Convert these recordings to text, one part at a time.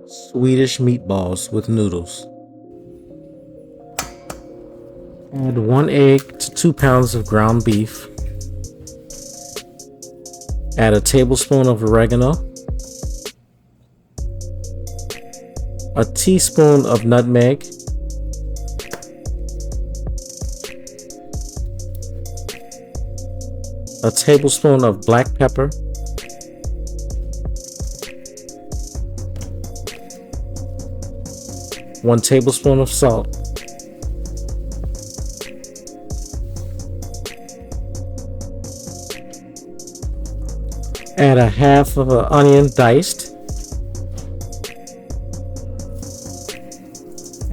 Swedish meatballs with noodles. Add 1 egg to 2 pounds of ground beef. Add a tablespoon of oregano, a teaspoon of nutmeg, a tablespoon of black pepper, one tablespoon of salt, add a half of an onion diced,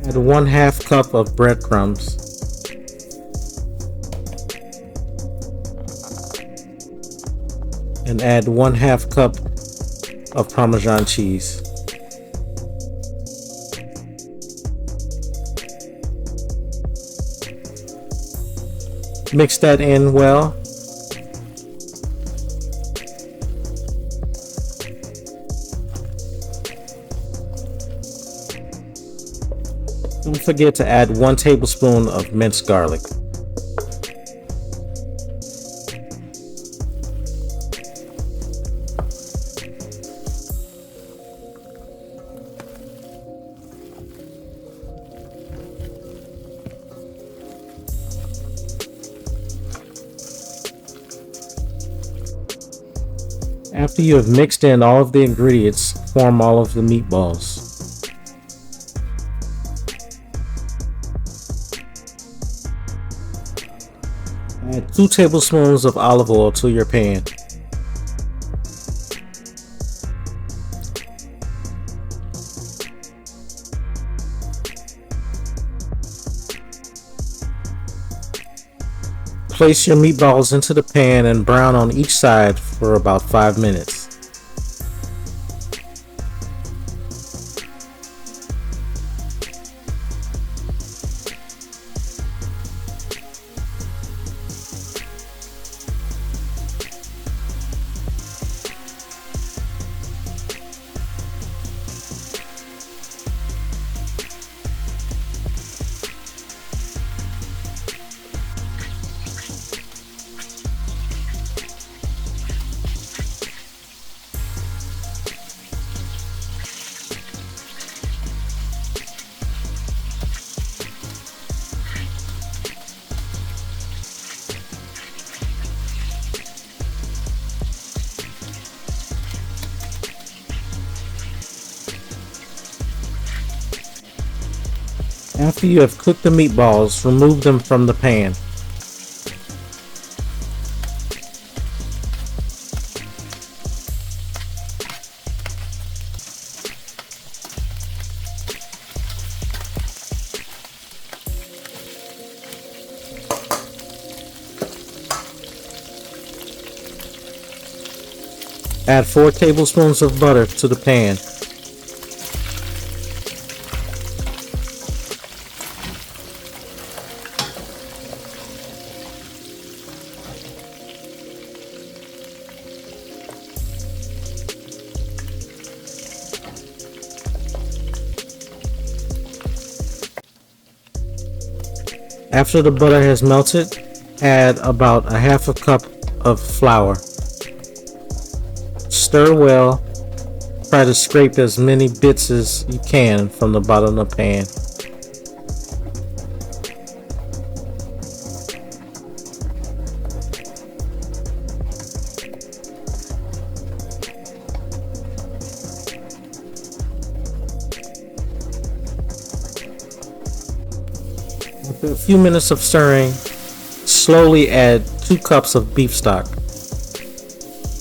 add 1/2 cup of breadcrumbs, and add 1/2 cup of Parmesan cheese. Mix that in well. Don't forget to add 1 tablespoon of minced garlic. After you have mixed in all of the ingredients, form all of the meatballs. Add 2 tablespoons of olive oil to your pan. Place your meatballs into the pan and brown on each side for about 5 minutes. After you have cooked the meatballs, remove them from the pan. Add 4 tablespoons of butter to the pan. After the butter has melted, add about 1/2 cup of flour. Stir well. Try to scrape as many bits as you can from the bottom of the pan. After a few minutes of stirring, slowly add 2 cups of beef stock.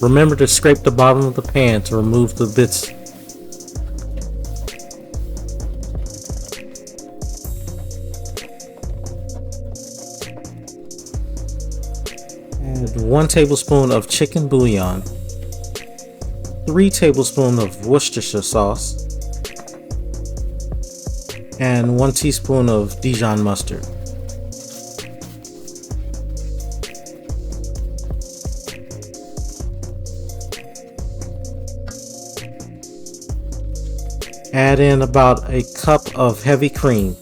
Remember to scrape the bottom of the pan to remove the bits. Add 1 tablespoon of chicken bouillon, 3 tablespoons of Worcestershire sauce, and 1 teaspoon of Dijon mustard. Add in about a cup of heavy cream.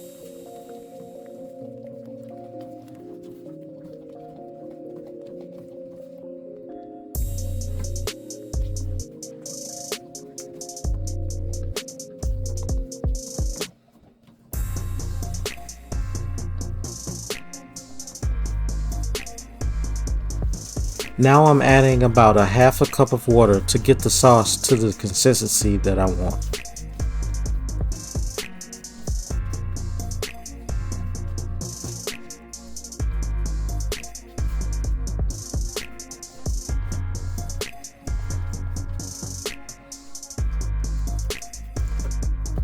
Now I'm adding about a half a cup of water to get the sauce to the consistency that I want.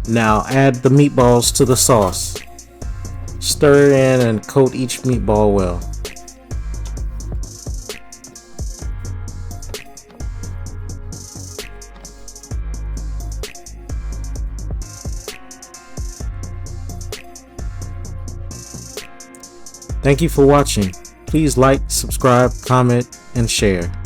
Now add the meatballs to the sauce. Stir in and coat each meatball well. Thank you for watching. Please like, subscribe, comment, and share.